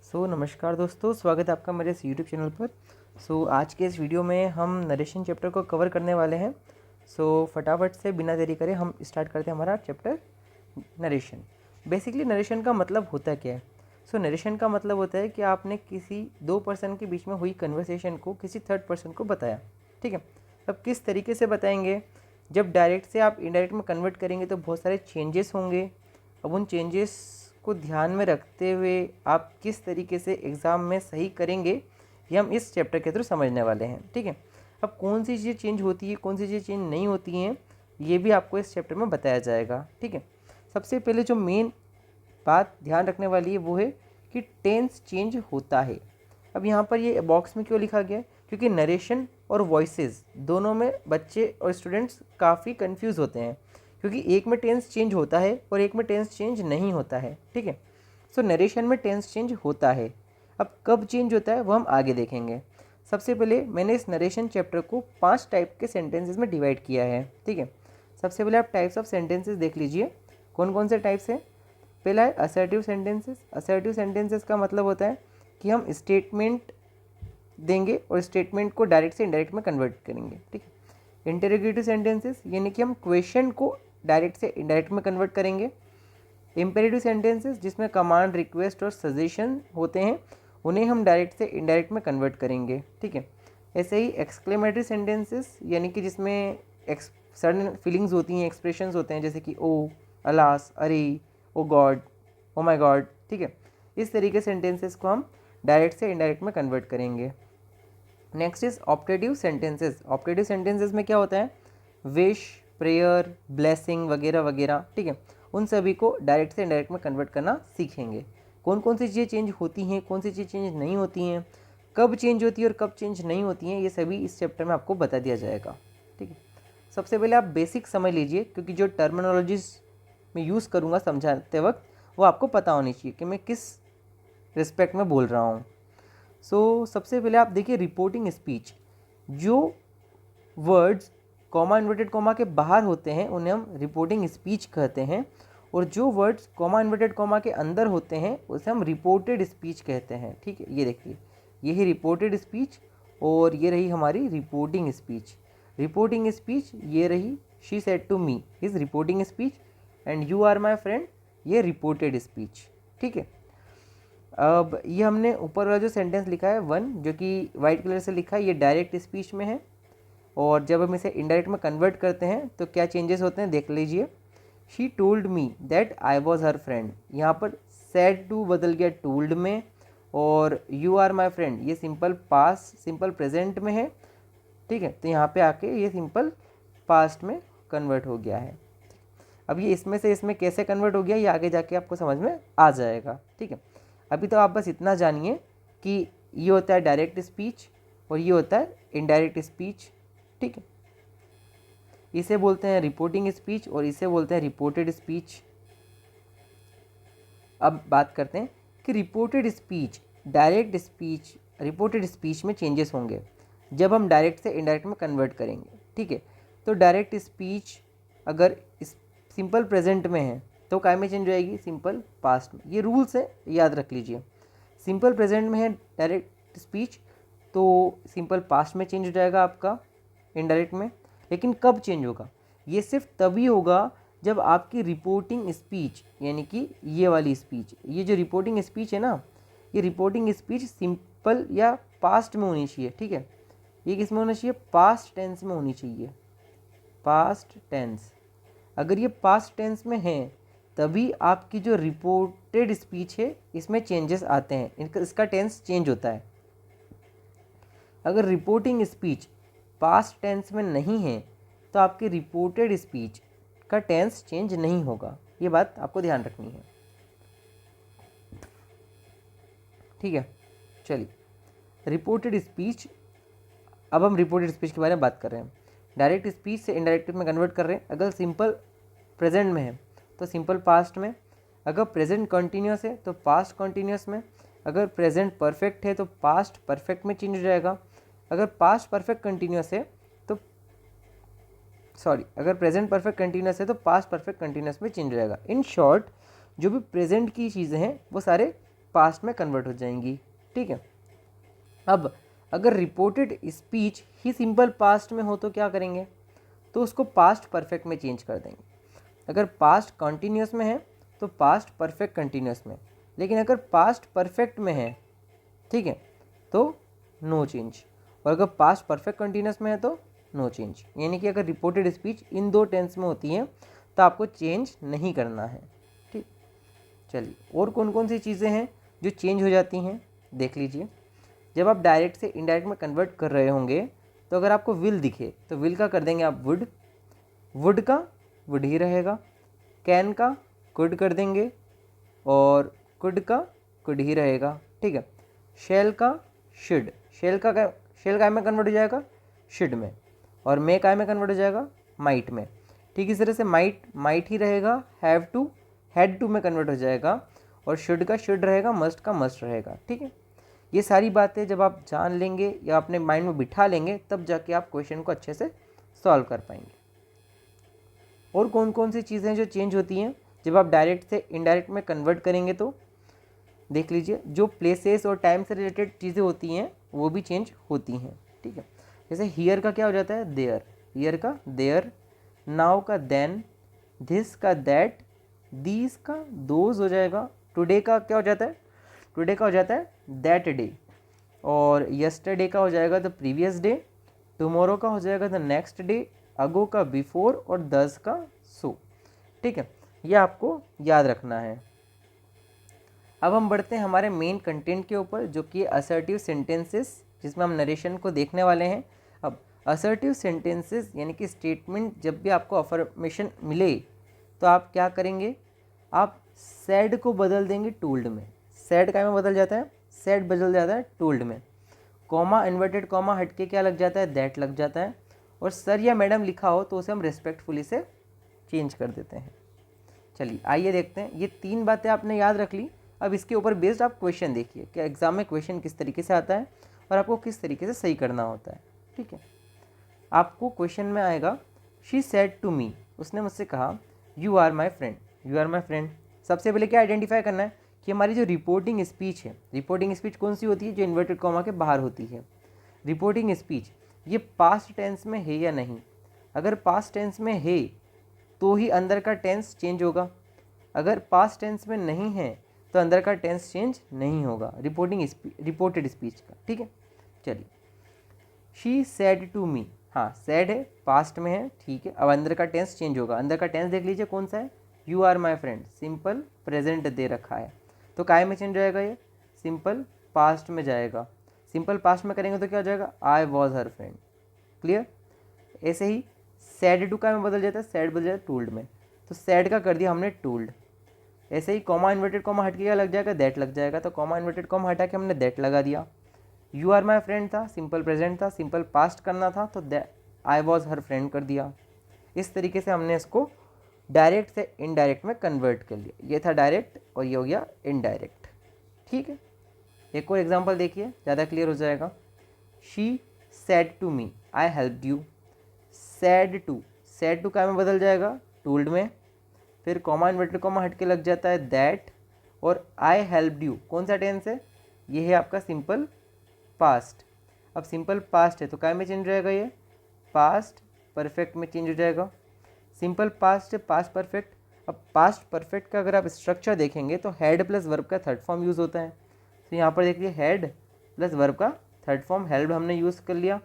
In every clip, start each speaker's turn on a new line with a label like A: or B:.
A: नमस्कार दोस्तों, स्वागत है आपका मेरे इस यूट्यूब चैनल पर। आज के इस वीडियो में हम नरेशन चैप्टर को कवर करने वाले हैं। फटाफट से बिना देरी करे हम स्टार्ट करते हैं हमारा चैप्टर नरेशन। बेसिकली नरेशन का मतलब होता क्या है? नरेशन का मतलब होता है कि आपने किसी दो पर्सन के बीच में हुई कन्वर्सेशन को किसी थर्ड पर्सन को बताया। ठीक है, अब किस तरीके से बताएंगे? जब डायरेक्ट से आप इनडायरेक्ट में कन्वर्ट करेंगे तो बहुत सारे चेंजेस होंगे। अब उन चेंजेस को ध्यान में रखते हुए आप किस तरीके से एग्ज़ाम में सही करेंगे, ये हम इस चैप्टर के थ्रू समझने वाले हैं। ठीक है, अब कौन सी चीज़ें चेंज होती है, कौन सी चीज़ें चेंज नहीं होती हैं, ये भी आपको इस चैप्टर में बताया जाएगा। ठीक है, सबसे पहले जो मेन बात ध्यान रखने वाली है वो है कि टेंस चेंज होता है। अब यहाँ पर ये बॉक्स में क्यों लिखा गया है? क्योंकि नरेशन और वॉइसेस दोनों में बच्चे और स्टूडेंट्स काफ़ी कंफ्यूज होते हैं, क्योंकि एक में टेंस चेंज होता है और एक में टेंस चेंज नहीं होता है। ठीक है, नरेशन में टेंस चेंज होता है। अब कब चेंज होता है वो हम आगे देखेंगे। सबसे पहले मैंने इस नरेशन चैप्टर को 5 टाइप के सेंटेंसेस में डिवाइड किया है। ठीक है, सबसे पहले आप टाइप्स ऑफ सेंटेंसेस देख लीजिए, कौन कौन से टाइप्स हैं। पहला है असर्टिव सेंटेंसेस। असर्टिव सेंटेंसेस का मतलब होता है कि हम स्टेटमेंट देंगे और स्टेटमेंट को डायरेक्ट से इनडायरेक्ट में कन्वर्ट करेंगे। ठीक है, इंटरोगेटिव सेंटेंसेस यानी कि हम क्वेश्चन को डायरेक्ट से इनडायरेक्ट में कन्वर्ट करेंगे। इम्पेरेटिव सेंटेंसेस जिसमें कमांड, रिक्वेस्ट और सजेशन होते हैं, उन्हें हम डायरेक्ट से इनडायरेक्ट में कन्वर्ट करेंगे। ठीक है, ऐसे ही एक्सक्लेमेटरी सेंटेंसेस यानी कि जिसमें सडन फीलिंग्स होती हैं, एक्सप्रेशंस होते हैं, जैसे कि ओ, अलास, अरे, ओ गॉड, ओ माय गॉड। ठीक है, इस तरीके सेंटेंसेस को हम डायरेक्ट से इनडायरेक्ट में कन्वर्ट करेंगे। Next is optative sentences. Optative sentences में क्या होता है? विश, प्रेयर, ब्लेसिंग वगैरह वगैरह। ठीक है, उन सभी को डायरेक्ट से इनडायरेक्ट में कन्वर्ट करना सीखेंगे। कौन कौन सी चीज़ें चेंज होती हैं, कौन सी चीज़ें चेंज नहीं होती हैं, कब चेंज होती है और कब चेंज नहीं होती हैं, ये सभी इस चैप्टर में आपको बता दिया जाएगा। ठीक है, सबसे पहले आप बेसिक समझ लीजिए, क्योंकि जो टर्मिनोलॉजीज मैं यूज़ करूँगा समझाते वक्त वो आपको पता होनी चाहिए कि मैं किस रिस्पेक्ट में बोल रहा हूँ। सबसे पहले आप देखिए रिपोर्टिंग स्पीच। जो वर्ड्स कॉमा इन्वर्टेड कॉमा के बाहर होते हैं उन्हें हम रिपोर्टिंग स्पीच कहते हैं, और जो वर्ड्स कॉमा इन्वर्टेड कॉमा के अंदर होते हैं उसे हम रिपोर्टेड स्पीच कहते हैं। ठीक है, ये देखिए, ये है रिपोर्टेड स्पीच और ये रही हमारी रिपोर्टिंग स्पीच। रिपोर्टिंग स्पीच ये रही, she said to me is reporting speech and you are my friend, ये रिपोर्टेड स्पीच। ठीक है, अब ये हमने ऊपर वाला जो सेंटेंस लिखा है वन, जो कि वाइट कलर से लिखा है, ये डायरेक्ट स्पीच में है, और जब हम इसे इनडायरेक्ट में कन्वर्ट करते हैं तो क्या चेंजेस होते हैं देख लीजिए। She told me that I was her friend, यहाँ पर सेड टू बदल गया टोल्ड में, और यू आर माई फ्रेंड ये सिंपल पास्ट सिंपल प्रेजेंट में है। ठीक है, तो यहाँ पे आके ये सिंपल पास्ट में कन्वर्ट हो गया है। अब ये इसमें से इसमें कैसे कन्वर्ट हो गया ये आगे जाके आपको समझ में आ जाएगा। ठीक है, अभी तो आप बस इतना जानिए कि ये होता है डायरेक्ट स्पीच और ये होता है इनडायरेक्ट स्पीच। ठीक है, इसे बोलते हैं रिपोर्टिंग स्पीच और इसे बोलते हैं रिपोर्टेड स्पीच। अब बात करते हैं कि reported speech, direct speech, reported speech में चेंजेस होंगे जब हम डायरेक्ट से इनडायरेक्ट में कन्वर्ट करेंगे। ठीक है, तो डायरेक्ट स्पीच अगर सिंपल प्रेजेंट में है तो काय में चेंज हो जाएगी? सिंपल पास्ट में। ये रूल्स है, याद रख लीजिए। सिंपल प्रेजेंट में है डायरेक्ट स्पीच तो सिंपल पास्ट में चेंज हो जाएगा आपका इनडायरेक्ट में। लेकिन कब चेंज होगा? ये सिर्फ तभी होगा जब आपकी रिपोर्टिंग स्पीच यानी कि ये वाली स्पीच, ये जो रिपोर्टिंग स्पीच है ना, ये रिपोर्टिंग स्पीच सिंपल या पास्ट में होनी चाहिए। ठीक है, ये किस में होना चाहिए? पास्ट टेंस में होनी चाहिए। पास्ट टेंस, अगर ये पास्ट टेंस में है तभी आपकी जो रिपोर्टेड स्पीच है इसमें चेंजेस आते हैं, इसका टेंस चेंज होता है। अगर रिपोर्टिंग स्पीच पास्ट टेंस में नहीं है तो आपकी रिपोर्टेड स्पीच का टेंस चेंज नहीं होगा। ये बात आपको ध्यान रखनी है। ठीक है, चलिए रिपोर्टेड स्पीच, अब हम रिपोर्टेड स्पीच के बारे में बात कर रहे हैं। डायरेक्ट स्पीच से इनडायरेक्ट में कन्वर्ट कर रहे हैं। अगर सिंपल प्रेजेंट में है तो सिंपल पास्ट में, अगर प्रेजेंट कंटिन्यूस है तो पास्ट कंटिन्यूस में, अगर प्रेजेंट परफेक्ट है तो पास्ट परफेक्ट में चेंज हो जाएगा, अगर पास्ट परफेक्ट कंटिन्यूस है तो अगर प्रेजेंट परफेक्ट कंटिन्यूस है तो पास्ट परफेक्ट कंटिन्यूस में चेंज हो जाएगा। इन शॉर्ट जो भी प्रेजेंट की चीज़ें हैं वो सारे पास्ट में कन्वर्ट हो जाएंगी। ठीक है, अब अगर रिपोर्टेड स्पीच ही सिंपल पास्ट में हो तो क्या करेंगे, तो उसको पास्ट परफेक्ट में चेंज कर देंगे। अगर पास्ट कंटिन्यूस में है तो पास्ट परफेक्ट कंटिन्यूस में, लेकिन अगर पास्ट परफेक्ट में है, ठीक है, तो नो चेंज, और अगर पास्ट परफेक्ट कंटिन्यूस में है तो नो चेंज। यानी कि अगर रिपोर्टेड स्पीच इन दो टेंस में होती है तो आपको चेंज नहीं करना है। ठीक, चलिए और कौन कौन सी चीज़ें हैं जो चेंज हो जाती हैं देख लीजिए। जब आप डायरेक्ट से इनडायरेक्ट में कन्वर्ट कर रहे होंगे तो अगर आपको विल दिखे तो विल का कर देंगे आप वुड, वुड का वुड ही रहेगा, कैन का कुड कर देंगे, और कुड का कुड ही रहेगा। ठीक है, शेल का शुड, शेल काय में कन्वर्ट हो जाएगा, शुड में, और मे काय में कन्वर्ट हो जाएगा, माइट में। ठीक इस तरह से माइट ही रहेगा, हैव टू हैड टू में कन्वर्ट हो जाएगा, और शुड का शुड रहेगा, मस्ट का मस्ट रहेगा। ठीक है, ये सारी बातें जब आप जान लेंगे या अपने माइंड में बिठा लेंगे तब जाके आप क्वेश्चन को अच्छे से सॉल्व कर पाएंगे। और कौन कौन सी चीज़ें जो चेंज होती हैं जब आप डायरेक्ट से इनडायरेक्ट में कन्वर्ट करेंगे, तो देख लीजिए। जो प्लेसेस और टाइम से रिलेटेड चीज़ें होती हैं वो भी चेंज होती हैं। ठीक है, जैसे हियर का क्या हो जाता है, देयर, हियर का देयर, नाउ का देन, दिस का दैट, दीज का दोज हो जाएगा, टुडे का क्या हो जाता है, टुडे का हो जाता है दैट डे, और यस्टरडे का हो जाएगा द प्रीवियस डे, टुमारो का हो जाएगा द नेक्स्ट डे, अगो का बिफोर, और दस का सो। ठीक है, ये आपको याद रखना है। अब हम बढ़ते हैं हमारे मेन कंटेंट के ऊपर, जो कि असर्टिव सेंटेंसेस, जिसमें हम नरेशन को देखने वाले हैं। अब असर्टिव सेंटेंसेस यानी कि स्टेटमेंट, जब भी आपको अफर्मेशन मिले तो आप क्या करेंगे, आप सैड को बदल देंगे टोल्ड में। सैड काय में बदल जाता है, सैड बदल जाता है टोल्ड में। कॉमा इन्वर्टेड कॉमा हटके क्या लग जाता है, दैट लग जाता है, और सर या मैडम लिखा हो तो उसे हम रिस्पेक्टफुली से चेंज कर देते हैं। चलिए आइए देखते हैं, ये 3 बातें आपने याद रख ली। अब इसके ऊपर बेस्ड आप क्वेश्चन देखिए कि एग्जाम में क्वेश्चन किस तरीके से आता है और आपको किस तरीके से सही करना होता है। ठीक है, आपको क्वेश्चन में आएगा, शी सेड टू मी, उसने मुझसे कहा, you are my friend, you are my friend. सबसे पहले क्या आइडेंटिफाई करना है कि हमारी जो रिपोर्टिंग स्पीच है, रिपोर्टिंग स्पीच कौन सी होती है, जो इन्वर्टेड कॉमा के बाहर होती है। रिपोर्टिंग स्पीच ये पास्ट टेंस में है या नहीं। अगर पास्ट टेंस में है तो ही अंदर का टेंस चेंज होगा, अगर पास्ट टेंस में नहीं है तो अंदर का टेंस चेंज नहीं होगा रिपोर्टेड स्पीच का। ठीक है, चलिए, शी सेड टू मी, हाँ सेड है, पास्ट में है, ठीक है। अब अंदर का टेंस चेंज होगा, अंदर का टेंस देख लीजिए कौन सा है, you are my friend, simple present दे रखा है, तो काय में चेंज जाएगा, ये सिंपल पास्ट में जाएगा। सिंपल पास्ट में करेंगे तो क्या हो जाएगा, I was her friend. Clear, ऐसे ही सैड टू काय में बदल जाता है, सैड बदल जाता है टोल्ड में, तो सैड का कर दिया हमने टोल्ड। ऐसे ही कॉमा इन्वर्टेड कॉमा हट के क्या लग जाएगा, दैट लग जाएगा, तो कॉमा इन्वर्टेड कॉमा हटा के हमने दैट लगा दिया। यू आर माई फ्रेंड था, सिंपल प्रेजेंट था, सिंपल पास्ट करना था तो आई वॉज हर फ्रेंड कर दिया। इस तरीके से हमने इसको डायरेक्ट से इनडायरेक्ट में कन्वर्ट कर लिया। ये था डायरेक्ट और ये हो गया इनडायरेक्ट। ठीक है, एक और एग्जांपल देखिए, ज़्यादा क्लियर हो जाएगा। She said to me I helped you, said to क्या में बदल जाएगा, टोल्ड में, फिर कॉमा इन्वर्टेड कॉमा हट के लग जाता है दैट, और आई हेल्प्ड यू कौन सा टेंस है, ये है आपका सिंपल पास्ट। अब सिंपल पास्ट है तो क्या में चेंज हो जाएगा, ये पास्ट परफेक्ट में चेंज हो जाएगा। सिंपल पास्ट है, पास्ट परफेक्ट। अब पास्ट परफेक्ट का अगर आप स्ट्रक्चर देखेंगे तो हैड प्लस वर्ब का थर्ड फॉर्म यूज़ होता है। तो यहाँ पर देखिए हैड प्लस वर्ब का थर्ड फॉर्म हेल्प हमने यूज़ कर लिया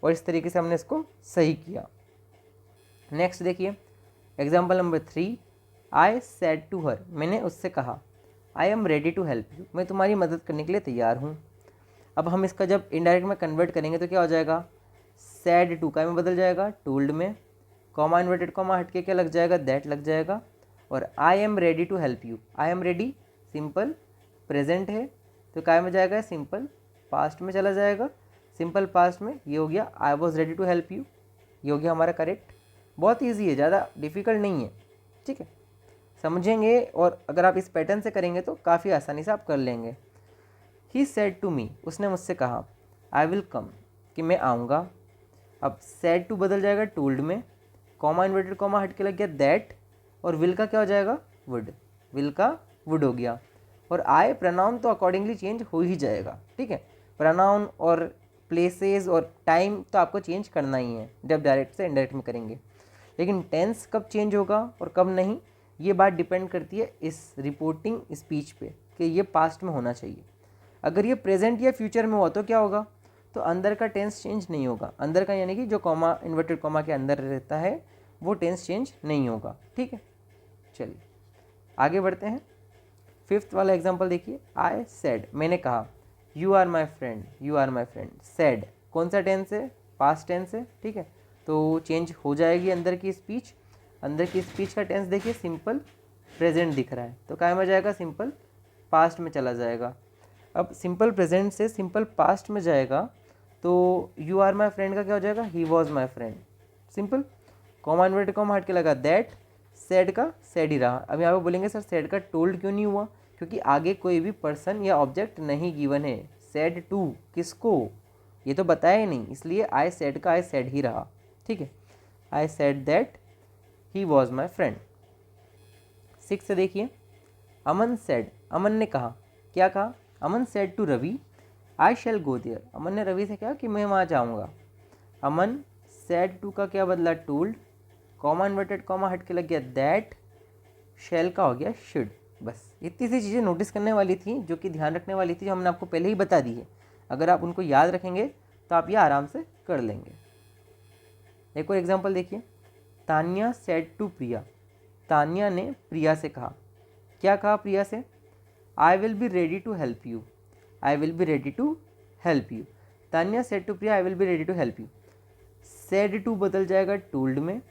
A: और इस तरीके से हमने इसको सही किया। नेक्स्ट देखिए example number 3, I said to her, मैंने उससे कहा, I am ready to help you, मैं तुम्हारी मदद करने के लिए तैयार हूँ। अब हम इसका जब इनडायरेक्ट में कन्वर्ट करेंगे तो क्या हो जाएगा, सैड टू का में बदल जाएगा टोल्ड में, कॉमा इन्वर्टेड कॉमा हटके क्या लग जाएगा, दैट लग जाएगा, और I am ready to help you, I am ready simple present है तो काय में जाएगा, सिंपल पास्ट में चला जाएगा। सिंपल पास्ट में ये हो गया I was ready to help you, ये हो गया हमारा करेक्ट। बहुत ईजी है, ज़्यादा डिफ़िकल्ट नहीं है। ठीक है, समझेंगे और अगर आप इस पैटर्न से करेंगे तो काफ़ी आसानी से आप कर लेंगे। ही सेड टू मी, उसने मुझसे कहा, आई विल कम, कि मैं आऊँगा। अब सेड टू बदल जाएगा टोल्ड में, कॉमा इन्वर्टेड कॉमा हट के लग गया दैट, और विल का क्या हो जाएगा, वुड, विल का वुड हो गया। और आई प्रोनाउन तो अकॉर्डिंगली चेंज हो ही जाएगा, ठीक है। प्रोनाउन और प्लेसेस और टाइम तो आपको चेंज करना ही है जब डायरेक्ट से इनडायरेक्ट में करेंगे, लेकिन टेंस कब चेंज होगा और कब नहीं, ये बात डिपेंड करती है इस रिपोर्टिंग स्पीच पे कि ये पास्ट में होना चाहिए। अगर ये प्रेजेंट या फ्यूचर में हुआ तो क्या होगा, तो अंदर का टेंस चेंज नहीं होगा, अंदर का यानी कि जो कॉमा इन्वर्टेड कॉमा के अंदर रहता है वो टेंस चेंज नहीं होगा, ठीक है। चलिए आगे बढ़ते हैं। फिफ्थ वाला एग्जांपल देखिए, आई सेड, मैंने कहा, you are my friend, you are my friend. Said कौन सा टेंस है, पास्ट टेंस है, ठीक है, तो चेंज हो जाएगी अंदर की स्पीच। अंदर की स्पीच का टेंस देखिए सिंपल प्रेजेंट दिख रहा है, तो क्या में जाएगा, सिंपल पास्ट में चला जाएगा। अब सिंपल प्रेजेंट से सिंपल पास्ट में जाएगा तो यू आर माई फ्रेंड का क्या हो जाएगा, he was my friend, simple. Comma inverted comma हट के लगा दैट, सेड का सेड ही रहा। अब यहाँ पे बोलेंगे सर सेड का टोल्ड क्यों नहीं हुआ, क्योंकि आगे कोई भी पर्सन या ऑब्जेक्ट नहीं गिवन है। सेड टू किसको, ये तो बताया ही नहीं, इसलिए आई सेड का आई सेड ही रहा, ठीक है। I said that he was my friend. 6 से देखिए, अमन सेड, अमन ने कहा, क्या कहा, Aman said to Ravi I shall go there. Aman ने रवि से कहा कि मैं वहाँ जाऊँगा। अमन सेड टू का क्या बदला, टोल्ड, कॉमा इन्वर्टेड कॉमा हट के लग गया दैट, शैल का हो गया शुड। बस इतनी सी चीज़ें नोटिस करने वाली थी, जो कि ध्यान रखने वाली थी, जो हमने आपको पहले ही बता दी है। अगर आप उनको याद रखेंगे तो आप ये आराम से कर लेंगे। एक और एग्जांपल देखिए, तान्या सेड टू प्रिया, तान्या ने प्रिया से कहा, क्या कहा प्रिया से, I will be ready to help you, I will be ready to help you. Tanya said to Priya I will be ready to help you. Said to बदल जाएगा टोल्ड में,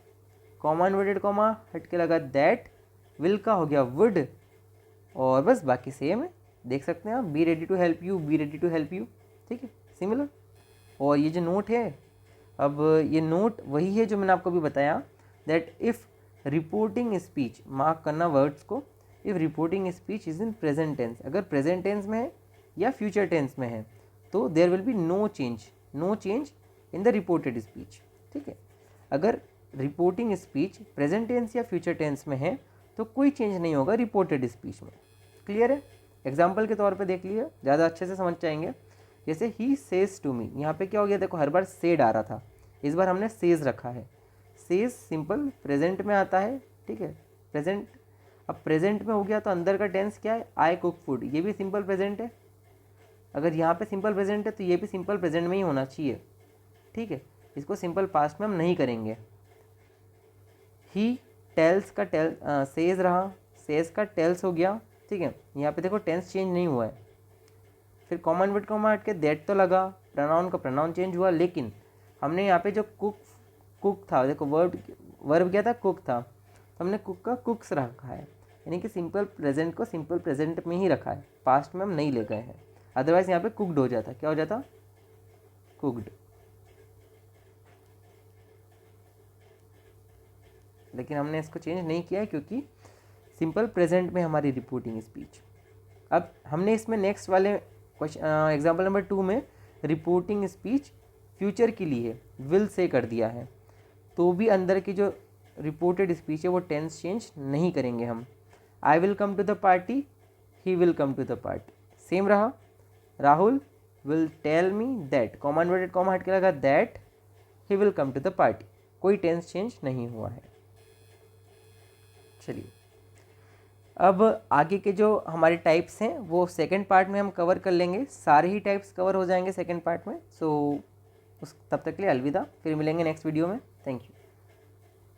A: कॉमा इन्वर्टेड कॉमा हट के लगा दैट, विल का हो गया would, और बस बाकी सेम है, देख सकते हैं आप, be ready to help you, be ready to help you, ठीक है, सिमिलर। और ये जो नोट है, अब ये नोट वही है जो मैंने आपको भी बताया, that if reporting speech, mark करना वर्ड्स को, if reporting speech is in present tense, अगर प्रेजेंट टेंस में है या फ्यूचर टेंस में है तो there will be no change, no change in the reported speech, ठीक है। अगर रिपोर्टिंग स्पीच प्रेजेंट टेंस या फ्यूचर टेंस में है तो कोई चेंज नहीं होगा रिपोर्टेड स्पीच में, क्लियर है। एग्जाम्पल के तौर पे देख लिया, ज़्यादा अच्छे से समझ जाएंगे। जैसे ही सेज टू मी, यहाँ पे क्या हो गया, देखो हर बार सेड आ रहा था, इस बार हमने सेज रखा है। सेज सिंपल प्रेजेंट में आता है, ठीक है, प्रेजेंट। अब प्रेजेंट में हो गया तो अंदर का टेंस क्या है, आई कुक फूड, ये भी सिंपल प्रेजेंट है। अगर यहाँ पे सिंपल प्रेजेंट है तो ये भी सिंपल प्रेजेंट में ही होना चाहिए, ठीक है, इसको सिंपल पास्ट में हम नहीं करेंगे। ही टेल्स का सेज रहा, सेज का टेल्स हो गया, ठीक है, यहाँ पे देखो टेंस चेंज नहीं हुआ है। फिर कॉमन वर्ड कॉमा हट के दैट तो लगा, प्रोनाउन का प्रोनाउन चेंज हुआ, लेकिन हमने यहाँ पे जो कुक था, देखो वर्ब क्या था, कुक था, तो हमने कुक का कुक्स रखा है, यानी कि सिंपल प्रेजेंट को सिंपल प्रेजेंट में ही रखा है, पास्ट में हम नहीं ले गए हैं। अदरवाइज यहाँ पे कुकड हो जाता, क्या हो जाता, कुकड, लेकिन हमने इसको चेंज नहीं किया है क्योंकि सिंपल प्रेजेंट में हमारी रिपोर्टिंग स्पीच। अब हमने इसमें नेक्स्ट वाले एग्जाम्पल नंबर 2 में रिपोर्टिंग स्पीच फ्यूचर की ली है, विल से कर दिया है, तो भी अंदर की जो रिपोर्टेड स्पीच है वो टेंस चेंज नहीं करेंगे हम। I will come to the party, he will come to the party, same रहा। Rahul will tell me that, comma inverted comma हट के लगा that he will come to the party, कोई टेंस चेंज नहीं हुआ है। चलिए अब आगे के जो हमारे टाइप्स हैं वो सेकंड पार्ट में हम कवर कर लेंगे, सारे ही टाइप्स कवर हो जाएंगे सेकंड पार्ट में। सो उस तब तक के लिए अलविदा, फिर मिलेंगे नेक्स्ट वीडियो में, थैंक यू।